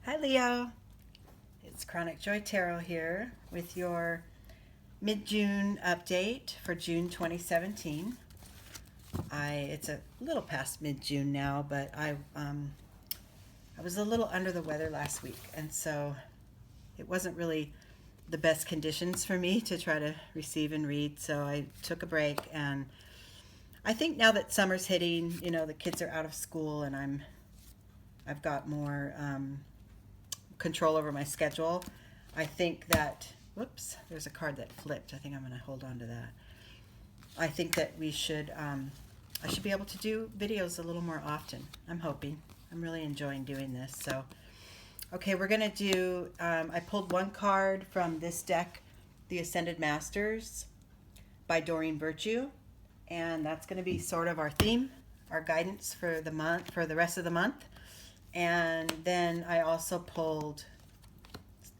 Hi Leo, it's Chronic Joy Tarot here with your mid-June update for June 2017. It's a little past mid-June now, but I was a little under the weather last week, and so it wasn't really the best conditions for me to try to receive and read. So I took a break, and I think now that summer's hitting, the kids are out of school, and I've got more control over my schedule. I think that, whoops, there's a card that flipped. I think I'm going to hold on to that. I think that I should be able to do videos a little more often. I'm hoping. I'm really enjoying doing this. So, okay, we're going to do, I pulled one card from this deck, The Ascended Masters by Doreen Virtue. And that's going to be sort of our theme, our guidance for the month, for the rest of the month. And then I also pulled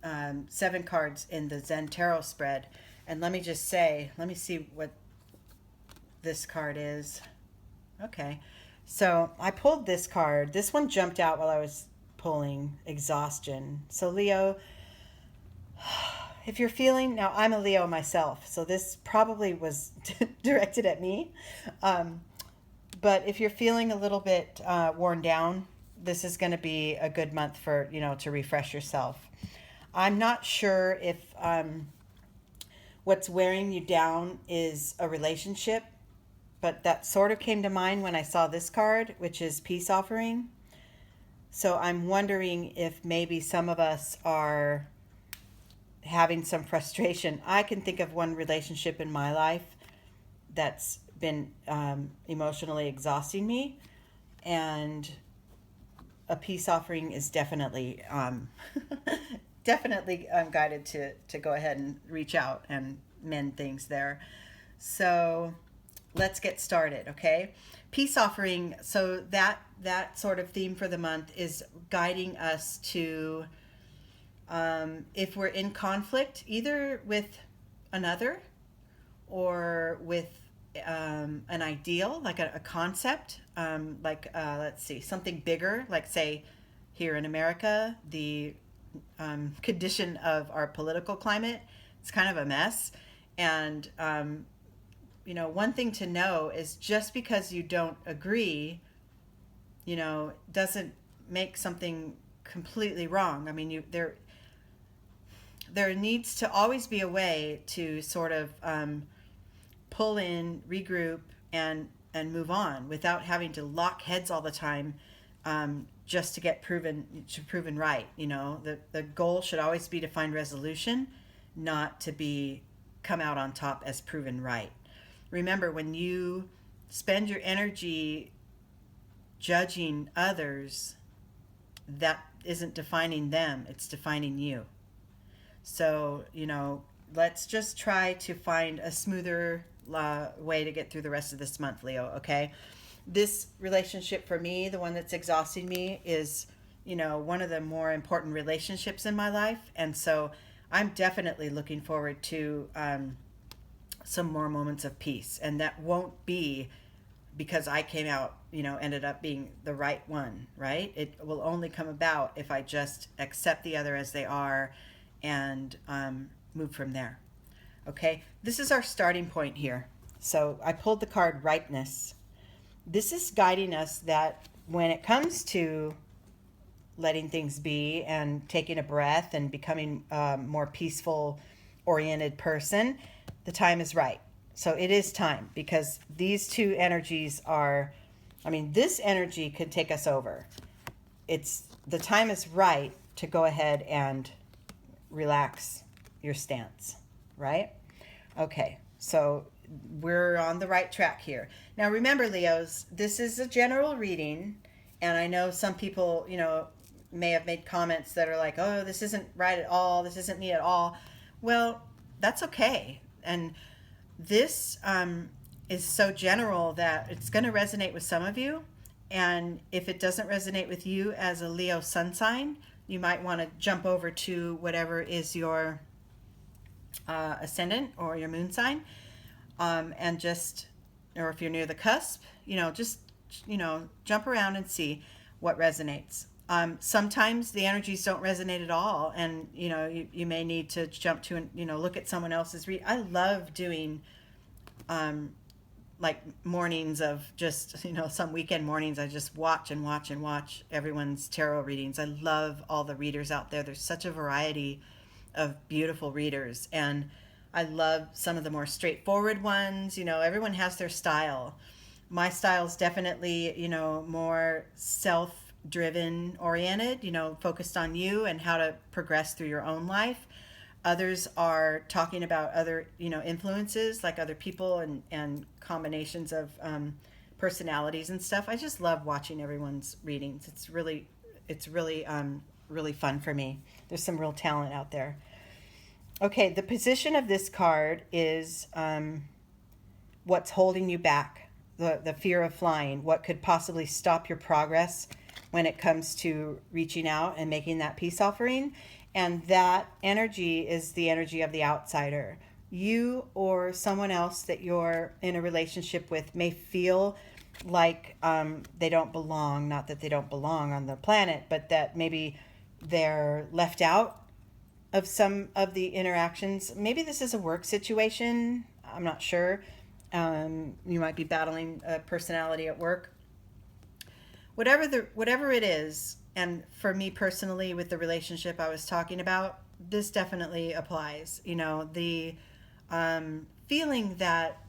7 cards in the Zen Tarot spread. And let me just say, let me see what this card is. Okay. So I pulled this card. This one jumped out while I was pulling exhaustion. So Leo, if you're feeling, now I'm a Leo myself, so this probably was directed at me. But if you're feeling a little bit worn down, this is going to be a good month for, to refresh yourself. I'm not sure if what's wearing you down is a relationship, but that sort of came to mind when I saw this card, which is Peace Offering. So I'm wondering if maybe some of us are having some frustration. I can think of one relationship in my life that's been emotionally exhausting me, and a peace offering is definitely definitely guided to go ahead and reach out and mend things there. So let's get started, okay? Peace offering, so that sort of theme for the month is guiding us to, if we're in conflict, either with another or with an ideal, like a concept, let's see, something bigger, like say here in America, the condition of our political climate, it's kind of a mess. And, one thing to know is just because you don't agree, doesn't make something completely wrong. I mean, there needs to always be a way to sort of pull in, regroup, and move on without having to lock heads all the time, just to get proven right. The goal should always be to find resolution, not to be come out on top as proven right. Remember, when you spend your energy judging others, that isn't defining them, it's defining you. So, let's just try to find a smoother way to get through the rest of this month, Leo, okay? This relationship for me, the one that's exhausting me, is, one of the more important relationships in my life. And so I'm definitely looking forward to some more moments of peace. And that won't be because I came out, ended up being the right one, right? It will only come about if I just accept the other as they are and move from there. Okay, this is our starting point here. So I pulled the card Ripeness. This is guiding us that when it comes to letting things be and taking a breath and becoming a more peaceful oriented person, the time is right. So it is time, because these two energies are, this energy could take us over. The time is right to go ahead and relax your stance, right? Okay, so we're on the right track here. Now remember, Leos, this is a general reading, and I know some people, may have made comments that are like, oh, this isn't right at all, this isn't me at all. Well, that's okay. And this is so general that it's going to resonate with some of you. And if it doesn't resonate with you as a Leo sun sign, you might want to jump over to whatever is your ascendant or your moon sign, and just, or if you're near the cusp, just, jump around and see what resonates. Sometimes the energies don't resonate at all, and you may need to jump to and look at someone else's read. I love doing like mornings of just some weekend mornings. I just watch and watch and watch everyone's tarot readings. I love all the readers out there. There's such a variety of beautiful readers, and I love some of the more straightforward ones. Everyone has their style. My style is definitely more self-driven oriented, focused on you and how to progress through your own life. Others are talking about other influences, like other people and combinations of personalities and stuff. I just love watching everyone's readings. It's really fun for me. There's some real talent out there. Okay, the position of this card is what's holding you back, the fear of flying, what could possibly stop your progress when it comes to reaching out and making that peace offering. And that energy is the energy of the outsider. You or someone else that you're in a relationship with may feel like they don't belong. Not that they don't belong on the planet, but that maybe they're left out of some of the interactions. Maybe this is a work situation. I'm not sure. You might be battling a personality at work. Whatever it is, and for me personally, with the relationship I was talking about, this definitely applies. The feeling that,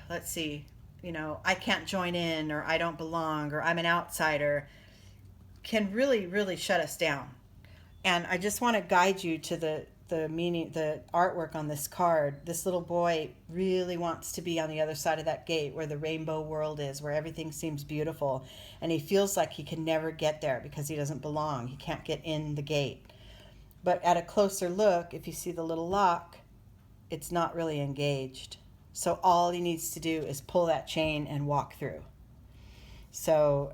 let's see, I can't join in, or I don't belong, or I'm an outsider, can really, really shut us down. And I just want to guide you to the meaning, the artwork on this card. This little boy really wants to be on the other side of that gate where the rainbow world is, where everything seems beautiful. And he feels like he can never get there because he doesn't belong. He can't get in the gate. But at a closer look, if you see the little lock, it's not really engaged. So all he needs to do is pull that chain and walk through. So,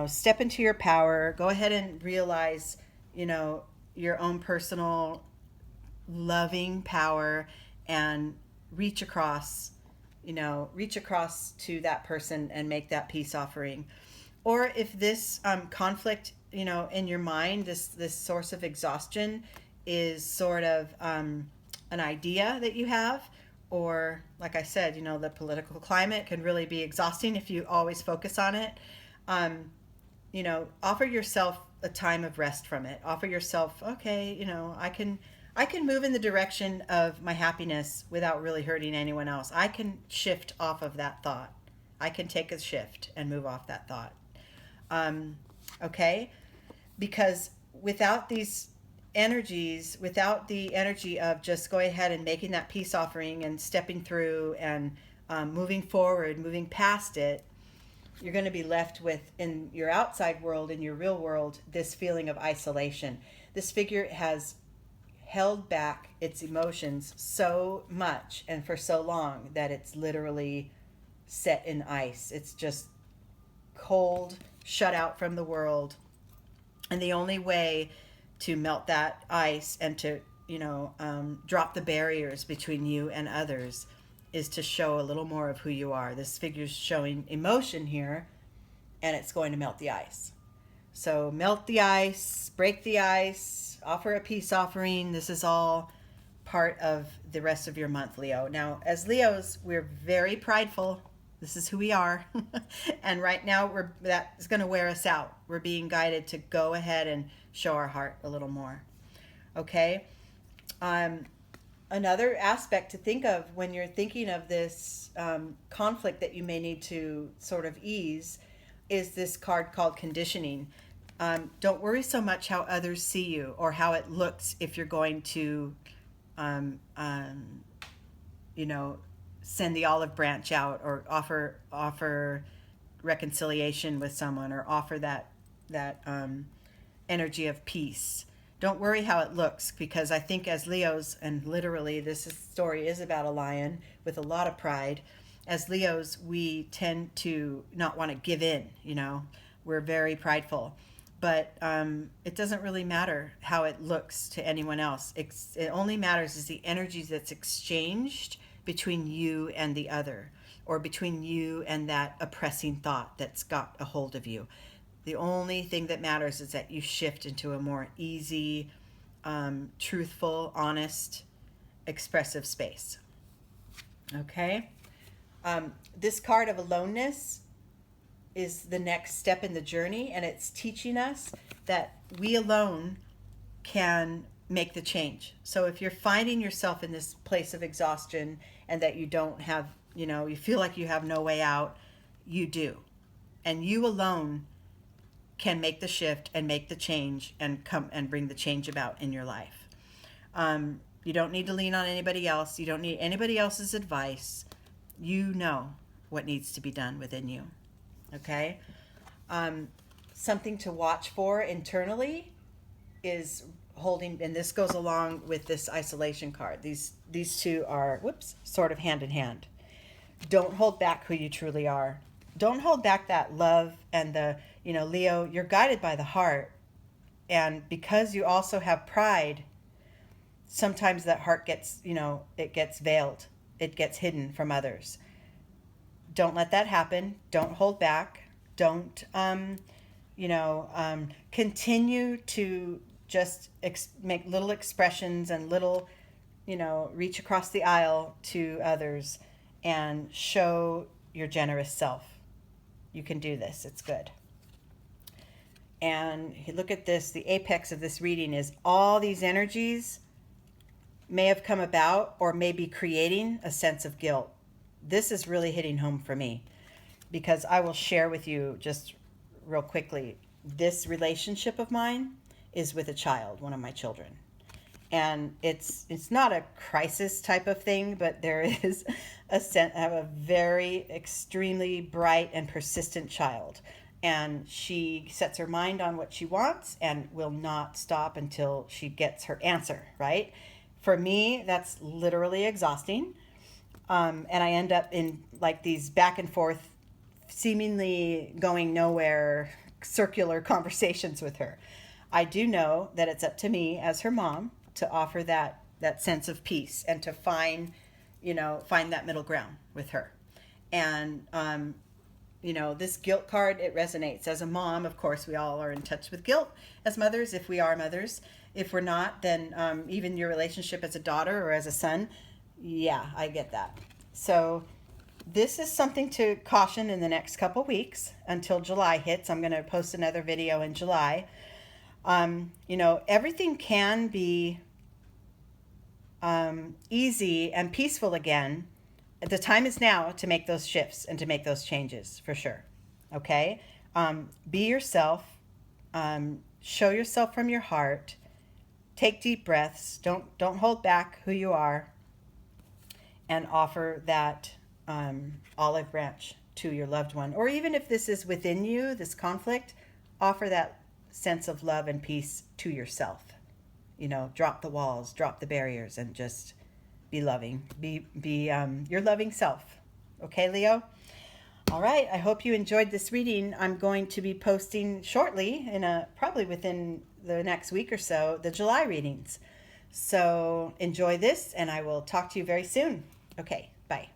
step into your power. Go ahead and realize, your own personal loving power, and reach across to that person and make that peace offering. Or if this conflict, in your mind, this source of exhaustion is sort of an idea that you have, or like I said, the political climate can really be exhausting if you always focus on it. Offer yourself a time of rest from it. Offer yourself, okay, I can move in the direction of my happiness without really hurting anyone else. I can shift off of that thought. I can take a shift and move off that thought. Okay? Because without these energies, without the energy of just going ahead and making that peace offering and stepping through and moving forward, moving past it, you're going to be left with, in your outside world, in your real world, this feeling of isolation. This figure has held back its emotions so much and for so long that it's literally set in ice. It's just cold, shut out from the world. And the only way to melt that ice and to, drop the barriers between you and others is to show a little more of who you are. This figure's showing emotion here, and it's going to melt the ice. So melt the ice, break the ice, offer a peace offering. This is all part of the rest of your month, Leo. Now, as Leos, we're very prideful. This is who we are. And right now, that is going to wear us out. We're being guided to go ahead and show our heart a little more. Okay? Another aspect to think of when you're thinking of this conflict that you may need to sort of ease is this card called conditioning. Don't worry so much how others see you or how it looks if you're going to, send the olive branch out or offer reconciliation with someone or offer that energy of peace. Don't worry how it looks, because I think as Leos, and literally this story is about a lion with a lot of pride, as Leos, we tend to not want to give in, We're very prideful. But it doesn't really matter how it looks to anyone else. It only matters is the energy that's exchanged between you and the other, or between you and that oppressing thought that's got a hold of you. The only thing that matters is that you shift into a more easy, truthful, honest, expressive space. Okay? This card of aloneness is the next step in the journey, and it's teaching us that we alone can make the change. So if you're finding yourself in this place of exhaustion and that you don't have, you feel like you have no way out, you do. And you alone can make the shift and make the change and come and bring the change about in your life. You don't need to lean on anybody else. You don't need anybody else's advice. You know what needs to be done within you. Okay? Something to watch for internally is holding, and this goes along with this isolation card. These two are, sort of hand in hand. Don't hold back who you truly are. Don't hold back that love and the, Leo, you're guided by the heart. And because you also have pride, sometimes that heart gets, it gets veiled. It gets hidden from others. Don't let that happen. Don't hold back. Don't, continue to just make little expressions and little, reach across the aisle to others and show your generous self. You can do this. It's good. And look at this. The apex of this reading is all these energies may have come about or may be creating a sense of guilt. This is really hitting home for me because I will share with you just real quickly. This relationship of mine is with a child, one of my children. And it's not a crisis type of thing, but there is a very extremely bright and persistent child. And she sets her mind on what she wants and will not stop until she gets her answer, right? For me, that's literally exhausting. And I end up in like these back and forth, seemingly going nowhere, circular conversations with her. I do know that it's up to me as her mom to offer that sense of peace and to find that middle ground with her. And, this guilt card, it resonates. As a mom, of course, we all are in touch with guilt as mothers, if we are mothers. If we're not, then even your relationship as a daughter or as a son, yeah, I get that. So this is something to caution in the next couple weeks until July hits. I'm going to post another video in July. Everything can be easy and peaceful again. The time is now to make those shifts and to make those changes for sure. Okay? Be yourself. Show yourself from your heart. Take deep breaths. Don't hold back who you are. And offer that olive branch to your loved one. Or even if this is within you, this conflict, offer that sense of love and peace to yourself. Drop the walls, drop the barriers, and just be loving. Be your loving self. Okay, Leo? All right. I hope you enjoyed this reading. I'm going to be posting shortly, probably within the next week or so, the July readings. So enjoy this, and I will talk to you very soon. Okay. Bye.